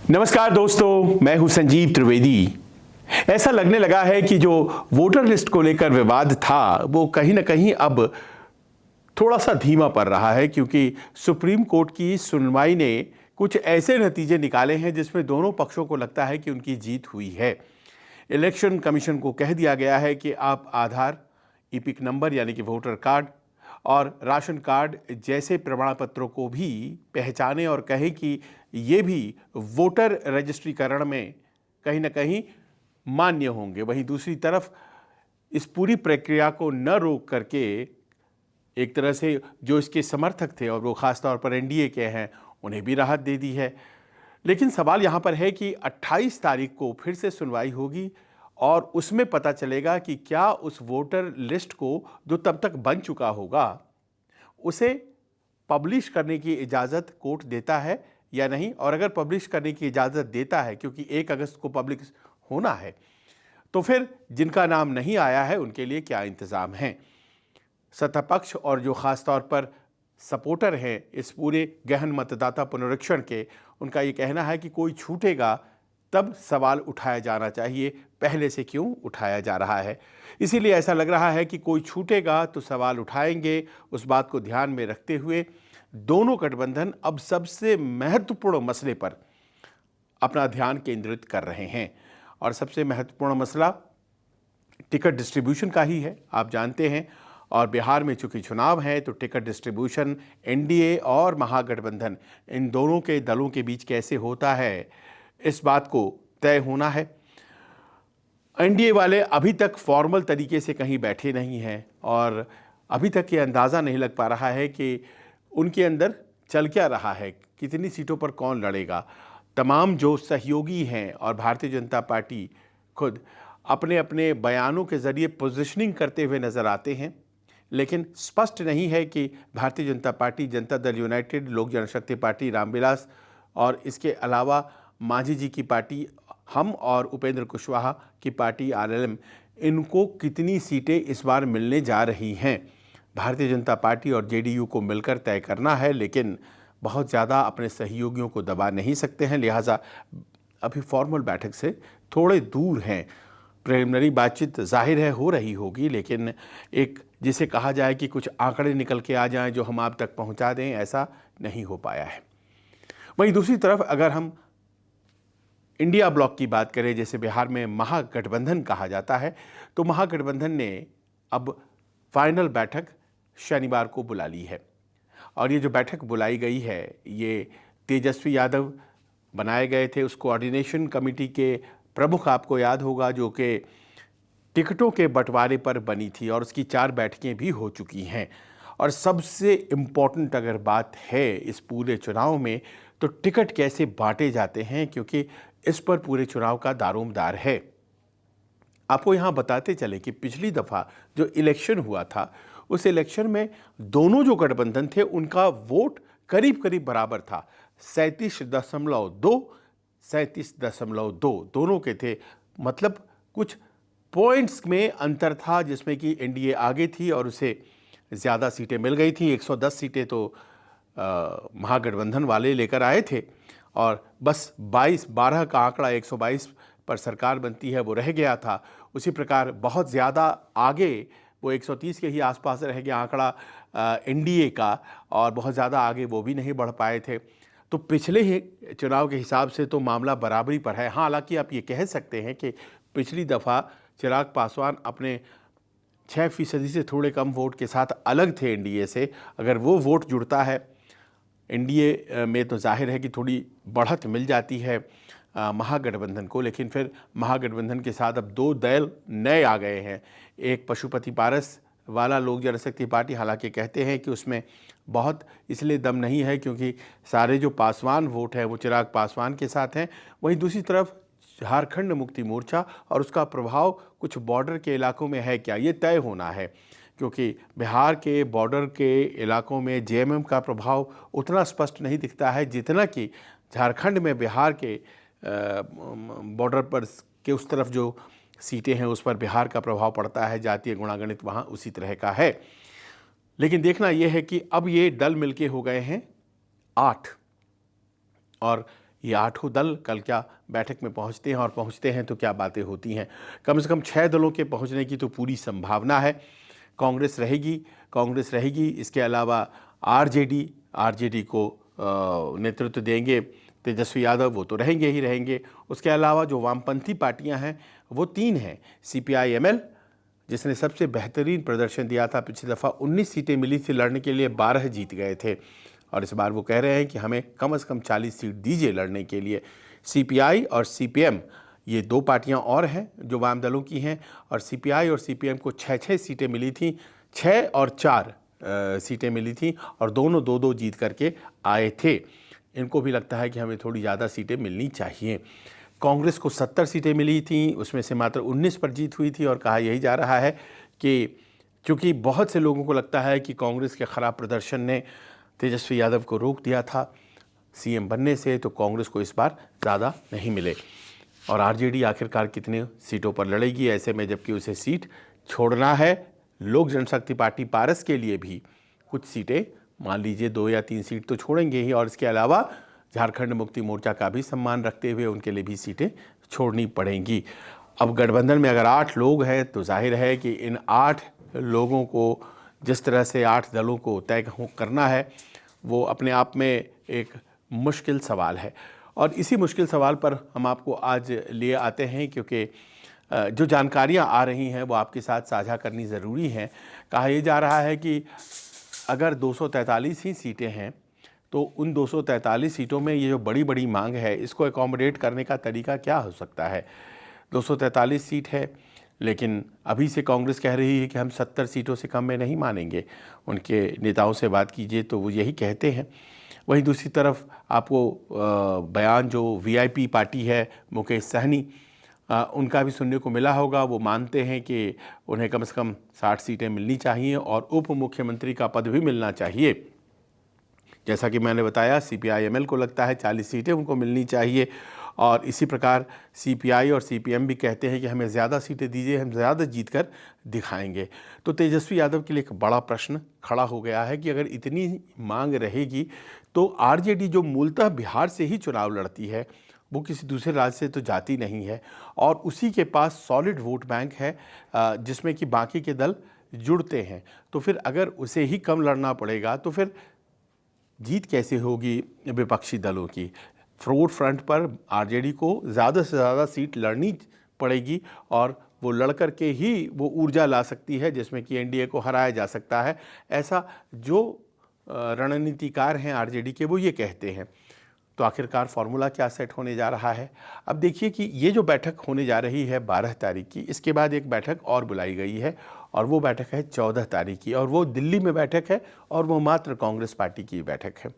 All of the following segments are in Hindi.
नमस्कार दोस्तों, मैं हूं संजीव त्रिवेदी। ऐसा लगने लगा है कि जो वोटर लिस्ट को लेकर विवाद था वो कहीं ना कहीं अब थोड़ा सा धीमा पड़ रहा है, क्योंकि सुप्रीम कोर्ट की सुनवाई ने कुछ ऐसे नतीजे निकाले हैं जिसमें दोनों पक्षों को लगता है कि उनकी जीत हुई है। इलेक्शन कमीशन को कह दिया गया है कि आप आधार, ईपिक नंबर यानी कि वोटर कार्ड और राशन कार्ड जैसे प्रमाण पत्रों को भी पहचाने और कहे कि ये भी वोटर रजिस्ट्रीकरण में कहीं ना कहीं मान्य होंगे। वहीं दूसरी तरफ इस पूरी प्रक्रिया को न रोक करके एक तरह से जो इसके समर्थक थे और वो खासतौर पर एनडीए के हैं, उन्हें भी राहत दे दी है। लेकिन सवाल यहाँ पर है कि 28 तारीख को फिर से सुनवाई होगी और उसमें पता चलेगा कि क्या उस वोटर लिस्ट को जो तब तक बन चुका होगा उसे पब्लिश करने की इजाज़त कोर्ट देता है या नहीं। और अगर पब्लिश करने की इजाज़त देता है, क्योंकि 1 अगस्त को पब्लिश होना है, तो फिर जिनका नाम नहीं आया है उनके लिए क्या इंतज़ाम हैं। सत्ता पक्ष और जो ख़ास तौर पर सपोर्टर हैं इस पूरे गहन मतदाता पुनरीक्षण के, उनका ये कहना है कि कोई छूटेगा तब सवाल उठाया जाना चाहिए, पहले से क्यों उठाया जा रहा है। इसीलिए ऐसा लग रहा है कि कोई छूटेगा तो सवाल उठाएंगे। उस बात को ध्यान में रखते हुए दोनों गठबंधन अब सबसे महत्वपूर्ण मसले पर अपना ध्यान केंद्रित कर रहे हैं। और सबसे महत्वपूर्ण मसला टिकट डिस्ट्रीब्यूशन का ही है, आप जानते हैं। और बिहार में चूंकि चुनाव है तो टिकट डिस्ट्रीब्यूशन एनडीए और महागठबंधन, इन दोनों के दलों के बीच कैसे होता है, इस बात को तय होना है। एनडीए वाले अभी तक फॉर्मल तरीके से कहीं बैठे नहीं हैं और अभी तक ये अंदाज़ा नहीं लग पा रहा है कि उनके अंदर चल क्या रहा है, कितनी सीटों पर कौन लड़ेगा। तमाम जो सहयोगी हैं और भारतीय जनता पार्टी खुद अपने अपने बयानों के ज़रिए पोजीशनिंग करते हुए नज़र आते हैं, लेकिन स्पष्ट नहीं है कि भारतीय जनता पार्टी, जनता दल यूनाइटेड, लोक जनशक्ति पार्टी रामविलास और इसके अलावा मांझी जी की पार्टी हम और उपेंद्र कुशवाहा की पार्टी आरएलएम, इनको कितनी सीटें इस बार मिलने जा रही हैं। भारतीय जनता पार्टी और जेडीयू को मिलकर तय करना है, लेकिन बहुत ज़्यादा अपने सहयोगियों को दबा नहीं सकते हैं, लिहाजा अभी फॉर्मल बैठक से थोड़े दूर हैं। प्रिलिमिनरी बातचीत जाहिर है हो रही होगी, लेकिन एक जिसे कहा जाए कि कुछ आंकड़े निकल के आ जाएं जो हम आप तक पहुंचा दें, ऐसा नहीं हो पाया है। वहीं दूसरी तरफ अगर हम इंडिया ब्लॉक की बात करें, जैसे बिहार में महागठबंधन कहा जाता है, तो महागठबंधन ने अब फाइनल बैठक शनिवार को बुला ली है। और ये जो बैठक बुलाई गई है, ये तेजस्वी यादव बनाए गए थे उस कोऑर्डिनेशन कमेटी के प्रमुख, आपको याद होगा, जो कि टिकटों के बंटवारे पर बनी थी और उसकी 4 बैठकें भी हो चुकी हैं। और सबसे इम्पॉर्टेंट अगर बात है इस पूरे चुनाव में, तो टिकट कैसे बांटे जाते हैं, क्योंकि इस पर पूरे चुनाव का दारोमदार है। आपको यहाँ बताते चले कि पिछली दफ़ा जो इलेक्शन हुआ था, उस इलेक्शन में दोनों जो गठबंधन थे उनका वोट करीब करीब बराबर था, 37.2 37.2 दोनों के थे। मतलब कुछ पॉइंट्स में अंतर था, जिसमें कि एनडीए आगे थी और उसे ज़्यादा सीटें मिल गई थी। 110 सीटें तो महागठबंधन वाले लेकर आए थे और बस 12 का आंकड़ा 122 पर सरकार बनती है वो रह गया था। उसी प्रकार बहुत ज़्यादा आगे वो 130 के ही आसपास रह गया आंकड़ा एनडीए का, और बहुत ज़्यादा आगे वो भी नहीं बढ़ पाए थे। तो पिछले ही चुनाव के हिसाब से तो मामला बराबरी पर है। हाँ, हालांकि आप ये कह सकते हैं कि पिछली दफ़ा चिराग पासवान अपने 6% से थोड़े कम वोट के साथ अलग थे एनडीए से। अगर वो वोट जुड़ता है एनडीए में तो जाहिर है कि थोड़ी बढ़त मिल जाती है महागठबंधन को। लेकिन फिर महागठबंधन के साथ अब 2 दल नए आ गए हैं। एक पशुपति पारस वाला लोक जनशक्ति पार्टी, हालांकि कहते हैं कि उसमें बहुत इसलिए दम नहीं है क्योंकि सारे जो पासवान वोट हैं वो चिराग पासवान के साथ हैं। वहीं दूसरी तरफ झारखंड मुक्ति मोर्चा और उसका प्रभाव कुछ बॉर्डर के इलाकों में है क्या, ये तय होना है, क्योंकि बिहार के बॉर्डर के इलाकों में जेएमएम का प्रभाव उतना स्पष्ट नहीं दिखता है जितना कि झारखंड में बिहार के बॉर्डर पर के उस तरफ जो सीटें हैं उस पर बिहार का प्रभाव पड़ता है। जातीय गुणागणित वहाँ उसी तरह का है। लेकिन देखना यह है कि अब ये दल मिलके हो गए हैं 8, और ये आठों दल कल क्या बैठक में पहुंचते हैं और पहुंचते हैं तो क्या बातें होती हैं। कम से कम 6 दलों के पहुंचने की तो पूरी संभावना है। कांग्रेस रहेगी। इसके अलावा आरजेडी को नेतृत्व देंगे तेजस्वी यादव, वो तो रहेंगे ही रहेंगे। उसके अलावा जो वामपंथी पार्टियां हैं वो 3 हैं। CPI-ML जिसने सबसे बेहतरीन प्रदर्शन दिया था, पिछली दफ़ा 19 सीटें मिली थी लड़ने के लिए, 12 जीत गए थे और इस बार वो कह रहे हैं कि हमें कम से कम 40 सीट दीजिए लड़ने के लिए। CPI और CPM ये 2 पार्टियां और हैं जो वाम दलों की हैं और CPI और CPM को 6-6 सीटें मिली थी, 6 और 4 सीटें मिली थी और दोनों 2-2 जीत करके आए थे। इनको भी लगता है कि हमें थोड़ी ज़्यादा सीटें मिलनी चाहिए। कांग्रेस को 70 सीटें मिली थी, उसमें से मात्र 19 पर जीत हुई थी और कहा यही जा रहा है कि क्योंकि बहुत से लोगों को लगता है कि कांग्रेस के ख़राब प्रदर्शन ने तेजस्वी यादव को रोक दिया था CM बनने से, तो कांग्रेस को इस बार ज़्यादा नहीं मिले। और आरजेडी आखिरकार कितने सीटों पर लड़ेगी, ऐसे में जबकि उसे सीट छोड़ना है। लोक जनशक्ति पार्टी पारस के लिए भी कुछ सीटें, मान लीजिए 2 या 3 सीट तो छोड़ेंगे ही और इसके अलावा झारखंड मुक्ति मोर्चा का भी सम्मान रखते हुए उनके लिए भी सीटें छोड़नी पड़ेंगी। अब गठबंधन में अगर 8 लोग हैं तो जाहिर है कि इन 8 लोगों को जिस तरह से 8 दलों को तय करना है वो अपने आप में एक मुश्किल सवाल है। और इसी मुश्किल सवाल पर हम आपको आज लिए आते हैं क्योंकि जो जानकारियां आ रही हैं वो आपके साथ साझा करनी ज़रूरी हैं। कहा यह जा रहा है कि अगर 243 ही सीटें हैं तो उन 243 सीटों में ये जो बड़ी बड़ी मांग है इसको अकोमोडेट करने का तरीका क्या हो सकता है। 243 सीट है लेकिन अभी से कांग्रेस कह रही है कि हम 70 सीटों से कम में नहीं मानेंगे। उनके नेताओं से बात कीजिए तो वो यही कहते हैं। वहीं दूसरी तरफ आपको बयान जो VIP पार्टी है मुकेश सहनी, उनका भी सुनने को मिला होगा। वो मानते हैं कि उन्हें कम से कम 60 सीटें मिलनी चाहिए और उप मुख्यमंत्री का पद भी मिलना चाहिए। जैसा कि मैंने बताया CPI-ML को लगता है 40 सीटें उनको मिलनी चाहिए और इसी प्रकार CPI और CPM भी कहते हैं कि हमें ज़्यादा सीटें दीजिए, हम ज़्यादा जीत कर दिखाएंगे। तो तेजस्वी यादव के लिए एक बड़ा प्रश्न खड़ा हो गया है कि अगर इतनी मांग रहेगी तो आरजेडी जो मूलतः बिहार से ही चुनाव लड़ती है वो किसी दूसरे राज्य से तो जाती नहीं है और उसी के पास सॉलिड वोट बैंक है जिसमें कि बाकी के दल जुड़ते हैं। तो फिर अगर उसे ही कम लड़ना पड़ेगा तो फिर जीत कैसे होगी विपक्षी दलों की। वोट फ्रंट पर आरजेडी को ज़्यादा से ज़्यादा सीट लड़नी पड़ेगी और वो लड़कर के ही वो ऊर्जा ला सकती है जिसमें कि एनडीए को हराया जा सकता है। ऐसा जो रणनीतिकार हैं आरजेडी के वो ये कहते हैं। तो आखिरकार फार्मूला क्या सेट होने जा रहा है। अब देखिए कि ये जो बैठक होने जा रही है 12 तारीख की, इसके बाद एक बैठक और बुलाई गई है और वो बैठक है 14 तारीख की और वो दिल्ली में बैठक है और वो मात्र कांग्रेस पार्टी की बैठक है।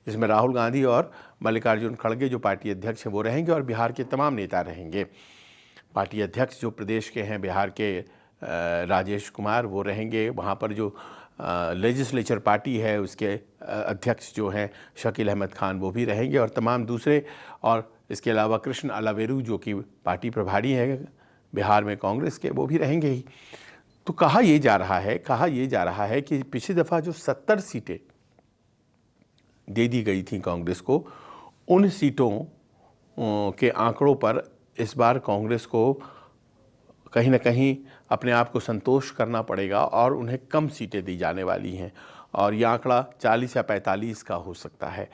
इसमें राहुल गांधी और मल्लिकार्जुन खड़गे जो पार्टी अध्यक्ष हैं वो रहेंगे और बिहार के तमाम नेता रहेंगे। पार्टी अध्यक्ष जो प्रदेश के हैं बिहार के राजेश कुमार वो रहेंगे। वहाँ पर जो लेजिस्लेचर पार्टी है उसके अध्यक्ष जो हैं शकील अहमद खान वो भी रहेंगे और तमाम दूसरे, और इसके अलावा कृष्ण अलावेरू जो कि पार्टी प्रभारी हैं बिहार में कांग्रेस के वो भी रहेंगे ही। तो कहा यह जा रहा है कि पिछली दफ़ा जो 70 सीटें दे दी गई थी कांग्रेस को, उन सीटों के आंकड़ों पर इस बार कांग्रेस को कहीं ना कहीं अपने आप को संतोष करना पड़ेगा और उन्हें कम सीटें दी जाने वाली हैं और यह आंकड़ा 40 या 45 का हो सकता है।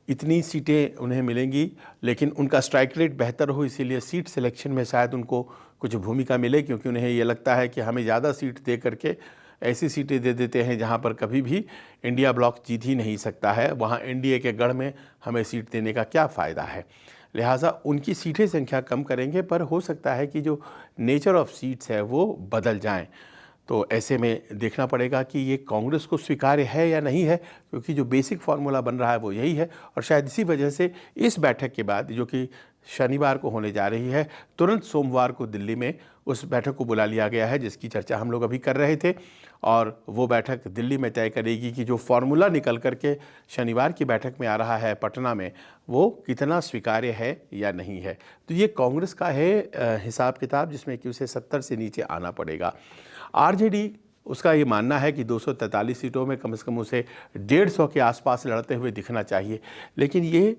इतनी सीटें उन्हें मिलेंगी लेकिन उनका स्ट्राइक रेट बेहतर हो, इसीलिए सीट सिलेक्शन में शायद उनको कुछ भूमिका मिले क्योंकि उन्हें ये लगता है कि हमें ज़्यादा सीट दे करके ऐसी सीटें दे देते हैं जहां पर कभी भी इंडिया ब्लॉक जीत ही नहीं सकता है, वहां एनडीए के गढ़ में हमें सीट देने का क्या फ़ायदा है। लिहाजा उनकी सीटें संख्या कम करेंगे पर हो सकता है कि जो नेचर ऑफ सीट्स है वो बदल जाएं। तो ऐसे में देखना पड़ेगा कि ये कांग्रेस को स्वीकार्य है या नहीं है, क्योंकि जो बेसिक फार्मूला बन रहा है वो यही है और शायद इसी वजह से इस बैठक के बाद जो कि शनिवार को होने जा रही है, तुरंत सोमवार को दिल्ली में उस बैठक को बुला लिया गया है जिसकी चर्चा हम लोग अभी कर रहे थे और वो बैठक दिल्ली में तय करेगी कि जो फार्मूला निकल करके शनिवार की बैठक में आ रहा है पटना में वो कितना स्वीकार्य है या नहीं है। तो ये कांग्रेस का है हिसाब किताब जिसमें कि उसे 70 से नीचे आना पड़ेगा। आरजेडी उसका ये मानना है कि 243 सीटों में कम से कम उसे 150 के आसपास लड़ते हुए दिखना चाहिए, लेकिन ये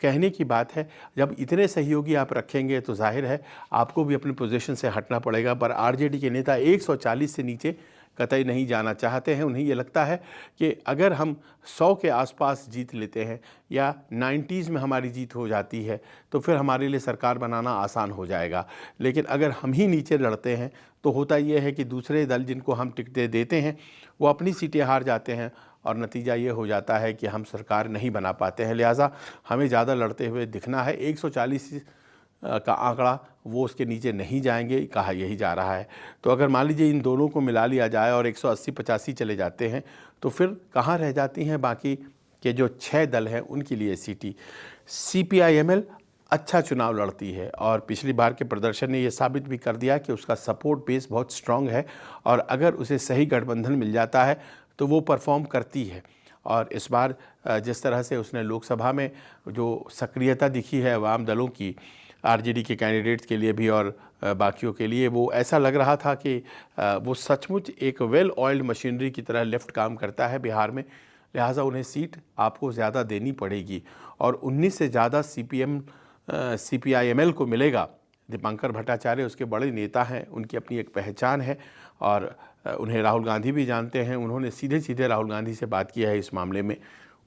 कहने की बात है। जब इतने सहयोगी आप रखेंगे तो जाहिर है आपको भी अपनी पोजीशन से हटना पड़ेगा। पर आरजेडी के नेता 140 से नीचे कतई नहीं जाना चाहते हैं। उन्हें ये लगता है कि अगर हम 100 के आसपास जीत लेते हैं या 90s में हमारी जीत हो जाती है तो फिर हमारे लिए सरकार बनाना आसान हो जाएगा। लेकिन अगर हम ही नीचे लड़ते हैं तो होता ये है कि दूसरे दल जिनको हम टिकटें देते हैं वो अपनी सीटें हार जाते हैं और नतीजा ये हो जाता है कि हम सरकार नहीं बना पाते हैं। लिहाजा हमें ज़्यादा लड़ते हुए दिखना है। 140 का आंकड़ा वो उसके नीचे नहीं जाएंगे, कहा यही जा रहा है। तो अगर मान लीजिए इन दोनों को मिला लिया जाए और 180-85 चले जाते हैं तो फिर कहाँ रह जाती हैं बाकी के जो 6 दल हैं उनके लिए सीटें। CPI-ML अच्छा चुनाव लड़ती है और पिछली बार के प्रदर्शन ने ये साबित भी कर दिया कि उसका सपोर्ट बेस बहुत स्ट्रांग है और अगर उसे सही गठबंधन मिल जाता है तो वो परफॉर्म करती है। और इस बार जिस तरह से उसने लोकसभा में जो सक्रियता दिखी है वाम दलों की, आरजेडी के कैंडिडेट्स के लिए भी और बाकियों के लिए, वो ऐसा लग रहा था कि वो सचमुच एक वेल ऑयल्ड मशीनरी की तरह लेफ्ट काम करता है बिहार में। लिहाजा उन्हें सीट आपको ज़्यादा देनी पड़ेगी और 19 से ज़्यादा CPI-ML को मिलेगा। दीपांकर भट्टाचार्य उसके बड़े नेता हैं, उनकी अपनी एक पहचान है और उन्हें राहुल गांधी भी जानते हैं। उन्होंने सीधे सीधे राहुल गांधी से बात किया है इस मामले में।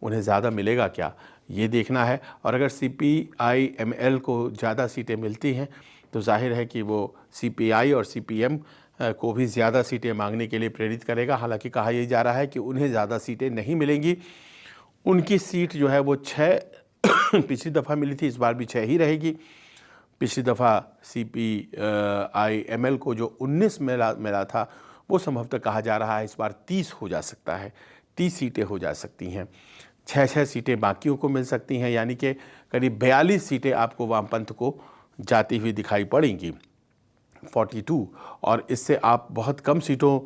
उन्हें ज़्यादा मिलेगा क्या, ये देखना है। और अगर CPI-ML को ज़्यादा सीटें मिलती हैं तो जाहिर है कि वो CPI और CPM को भी ज़्यादा सीटें मांगने के लिए प्रेरित करेगा। हालांकि कहा यह जा रहा है कि उन्हें ज़्यादा सीटें नहीं मिलेंगी। उनकी सीट जो है वो 6 पिछली दफ़ा मिली थी, इस बार भी 6 ही रहेगी। पिछली दफ़ा CPI-ML को जो 19 मिला था वो संभवतः कहा जा रहा है इस बार 30 हो जा सकता है, 30 सीटें हो जा सकती हैं। 6 सीटें बाकियों को मिल सकती हैं, यानी कि करीब 42 सीटें आपको वामपंथ को जाती हुई दिखाई पड़ेंगी, 42। और इससे आप बहुत कम सीटों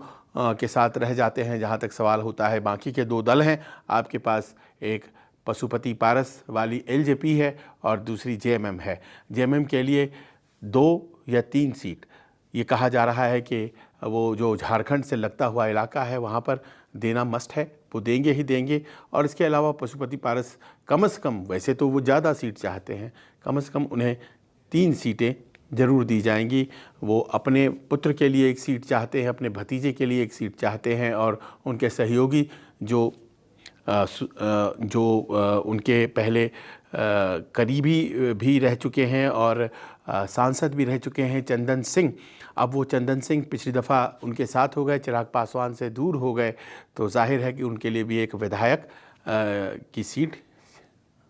के साथ रह जाते हैं। जहां तक सवाल होता है, बाकी के 2 दल हैं आपके पास, एक पशुपति पारस वाली LJP है और दूसरी JMM है। JMM के लिए 2 या 3 सीट, ये कहा जा रहा है कि वो जो झारखंड से लगता हुआ इलाका है वहाँ पर देना मस्ट है, वो देंगे ही देंगे। और इसके अलावा पशुपति पारस कम से कम, वैसे तो वो ज़्यादा सीट चाहते हैं, कम से कम उन्हें 3 सीटें ज़रूर दी जाएंगी। वो अपने पुत्र के लिए 1 सीट चाहते हैं, अपने भतीजे के लिए 1 सीट चाहते हैं और उनके सहयोगी जो उनके पहले करीबी भी रह चुके हैं और सांसद भी रह चुके हैं, चंदन सिंह। अब वो चंदन सिंह पिछली दफ़ा उनके साथ हो गए, चिराग पासवान से दूर हो गए, तो जाहिर है कि उनके लिए भी एक विधायक की सीट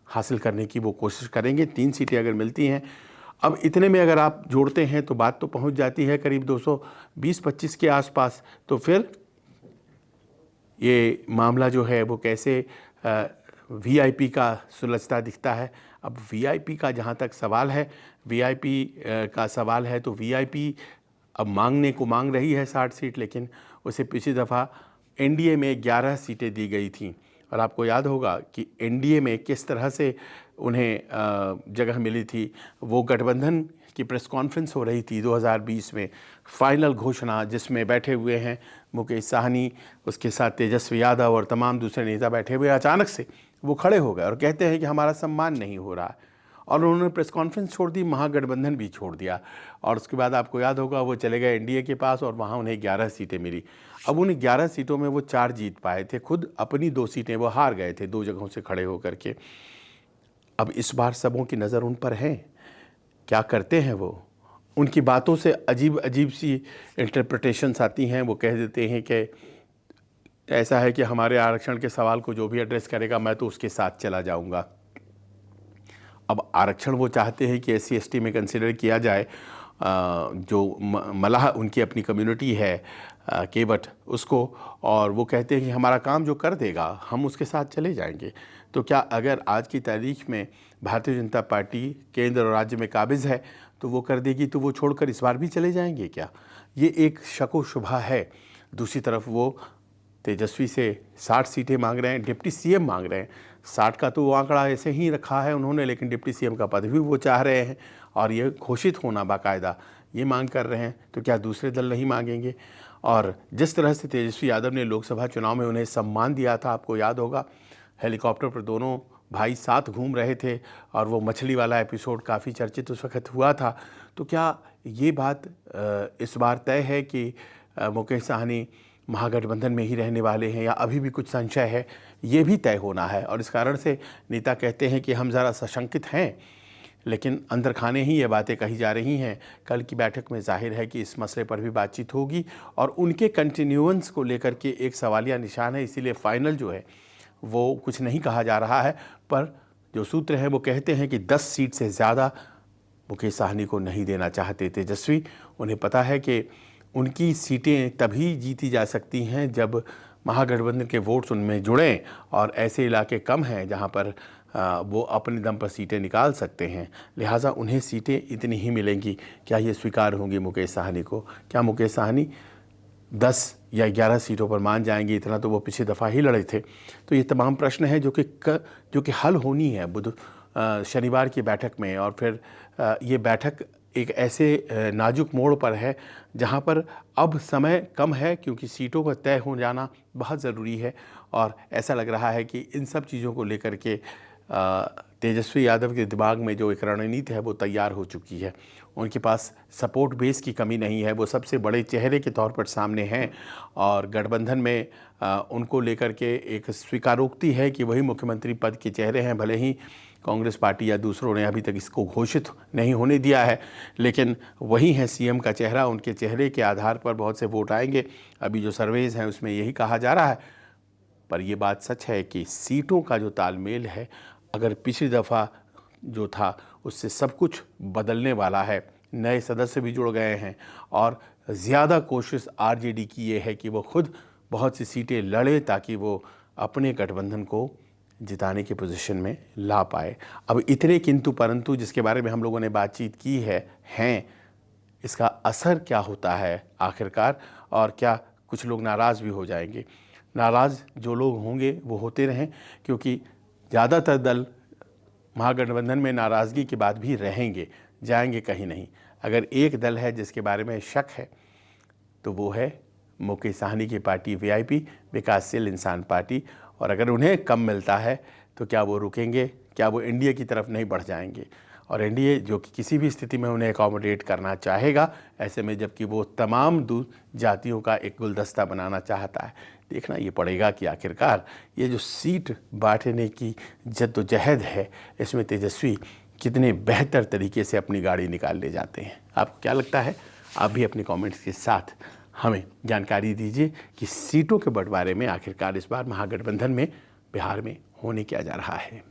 हासिल करने की वो कोशिश करेंगे। 3 सीटें अगर मिलती हैं, अब इतने में अगर आप जोड़ते हैं तो बात तो पहुंच जाती है करीब 220-25 के आसपास। तो फिर ये मामला जो है वो कैसे VIP का सुलझता दिखता है। अब VIP का जहाँ तक सवाल है, VIP का सवाल है तो VIP अब मांगने को मांग रही है 60 सीट, लेकिन उसे पिछली दफ़ा NDA में 11 सीटें दी गई थी। और आपको याद होगा कि NDA में किस तरह से उन्हें जगह मिली थी। वो गठबंधन की प्रेस कॉन्फ्रेंस हो रही थी 2020 में, फाइनल घोषणा जिसमें बैठे हुए हैं मुकेश साहनी, उसके साथ तेजस्वी यादव और तमाम दूसरे नेता बैठे हुए। अचानक से वो खड़े हो गए और कहते हैं कि हमारा सम्मान नहीं हो रहा है, और उन्होंने प्रेस कॉन्फ्रेंस छोड़ दी, महागठबंधन भी छोड़ दिया। और उसके बाद आपको याद होगा वो चले गए NDA के पास और वहाँ उन्हें 11 सीटें मिली। अब उन्हें 11 सीटों में वो 4 जीत पाए थे, खुद अपनी 2 सीटें वो हार गए थे 2 जगहों से खड़े होकर के। अब इस बार सबों की नज़र उन पर है, क्या करते हैं वो। उनकी बातों से अजीब अजीब सी इंटरप्रिटेशंस आती हैं। वो कह देते हैं कि ऐसा है कि हमारे आरक्षण के सवाल को जो भी एड्रेस करेगा मैं तो उसके साथ चला जाऊंगा। अब आरक्षण वो चाहते हैं कि SC ST में कंसिडर किया जाए, जो मलाह उनकी अपनी कम्युनिटी है केवट उसको, और वो कहते हैं कि हमारा काम जो कर देगा हम उसके साथ चले जाएंगे। तो क्या अगर आज की तारीख में भारतीय जनता पार्टी केंद्र और राज्य में काबिज़ है तो वो कर देगी, तो वो छोड़कर इस बार भी चले जाएंगे क्या? ये एक शको शुबा है। दूसरी तरफ वो तेजस्वी से 60 सीटें मांग रहे हैं, डिप्टी CM मांग रहे हैं। 60 का तो वो आंकड़ा ऐसे ही रखा है उन्होंने, लेकिन डिप्टी CM का पद भी वो चाह रहे हैं और ये घोषित होना बाकायदा ये मांग कर रहे हैं। तो क्या दूसरे दल नहीं मांगेंगे? और जिस तरह से तेजस्वी यादव ने लोकसभा चुनाव में उन्हें सम्मान दिया था, आपको याद होगा, हेलीकॉप्टर पर दोनों भाई साथ घूम रहे थे और वो मछली वाला एपिसोड काफ़ी चर्चित उस वक्त हुआ था। तो क्या ये बात इस बार तय है कि मुकेश साहनी महागठबंधन में ही रहने वाले हैं या अभी भी कुछ संशय है? ये भी तय होना है और इस कारण से नेता कहते हैं कि हम ज़रा सशंकित हैं, लेकिन अंदर खाने ही ये बातें कही जा रही हैं। कल की बैठक में जाहिर है कि इस मसले पर भी बातचीत होगी और उनके कंटिन्यूएंस को लेकर के एक सवालिया निशान है, इसीलिए फाइनल जो है वो कुछ नहीं कहा जा रहा है। पर जो सूत्र हैं वो कहते हैं कि 10 सीट से ज़्यादा मुकेश साहनी को नहीं देना चाहते तेजस्वी। उन्हें पता है कि उनकी सीटें तभी जीती जा सकती हैं जब महागठबंधन के वोट्स उनमें जुड़ें और ऐसे इलाके कम हैं जहां पर वो अपने दम पर सीटें निकाल सकते हैं। लिहाजा उन्हें सीटें इतनी ही मिलेंगी। क्या ये स्वीकार होंगी मुकेश साहनी को? क्या मुकेश साहनी 10 या 11 सीटों पर मान जाएंगे? इतना तो वो पिछली दफ़ा ही लड़े थे। तो ये तमाम प्रश्न हैं जो कि हल होनी है शनिवार की बैठक में। और फिर ये बैठक एक ऐसे नाजुक मोड़ पर है जहां पर अब समय कम है, क्योंकि सीटों का तय हो जाना बहुत ज़रूरी है। और ऐसा लग रहा है कि इन सब चीज़ों को लेकर के तेजस्वी यादव के दिमाग में जो एक रणनीति है वो तैयार हो चुकी है। उनके पास सपोर्ट बेस की कमी नहीं है, वो सबसे बड़े चेहरे के तौर पर सामने हैं और गठबंधन में उनको लेकर के एक स्वीकारोक्ति है कि वही मुख्यमंत्री पद के चेहरे हैं। भले ही कांग्रेस पार्टी या दूसरों ने अभी तक इसको घोषित नहीं होने दिया है, लेकिन वही है सीएम का चेहरा। उनके चेहरे के आधार पर बहुत से वोट आएंगे। अभी जो सर्वेज हैं उसमें यही कहा जा रहा है। पर यह बात सच है कि सीटों का जो तालमेल है, अगर पिछली दफ़ा जो था उससे सब कुछ बदलने वाला है। नए सदस्य भी जुड़ गए हैं और ज़्यादा कोशिश आरजेडी की ये है कि वो खुद बहुत सी सीटें लड़े ताकि वो अपने गठबंधन को जिताने की पोजीशन में ला पाए। अब इतने किंतु परंतु जिसके बारे में हम लोगों ने बातचीत की है इसका असर क्या होता है आखिरकार, और क्या कुछ लोग नाराज़ भी हो जाएंगे? नाराज़ जो लोग होंगे वो होते रहें, क्योंकि ज़्यादातर दल महागठबंधन में नाराज़गी के बाद भी रहेंगे, जाएंगे कहीं नहीं। अगर एक दल है जिसके बारे में शक है तो वो है मुकेश साहनी की पार्टी वीआईपी, विकासशील इंसान पार्टी। और अगर उन्हें कम मिलता है तो क्या वो रुकेंगे? क्या वो एनडीए की तरफ नहीं बढ़ जाएंगे? और एनडीए जो कि किसी भी स्थिति में उन्हें अकोमोडेट करना चाहेगा, ऐसे में जबकि वो तमाम जातियों का एक गुलदस्ता बनाना चाहता है। देखना ये पड़ेगा कि आखिरकार ये जो सीट बांटने की जद्दोजहद है, इसमें तेजस्वी कितने बेहतर तरीके से अपनी गाड़ी निकाल ले जाते हैं। आपको क्या लगता है? आप भी अपने कमेंट्स के साथ हमें जानकारी दीजिए कि सीटों के बंटवारे में आखिरकार इस बार महागठबंधन में बिहार में होने क्या जा रहा है।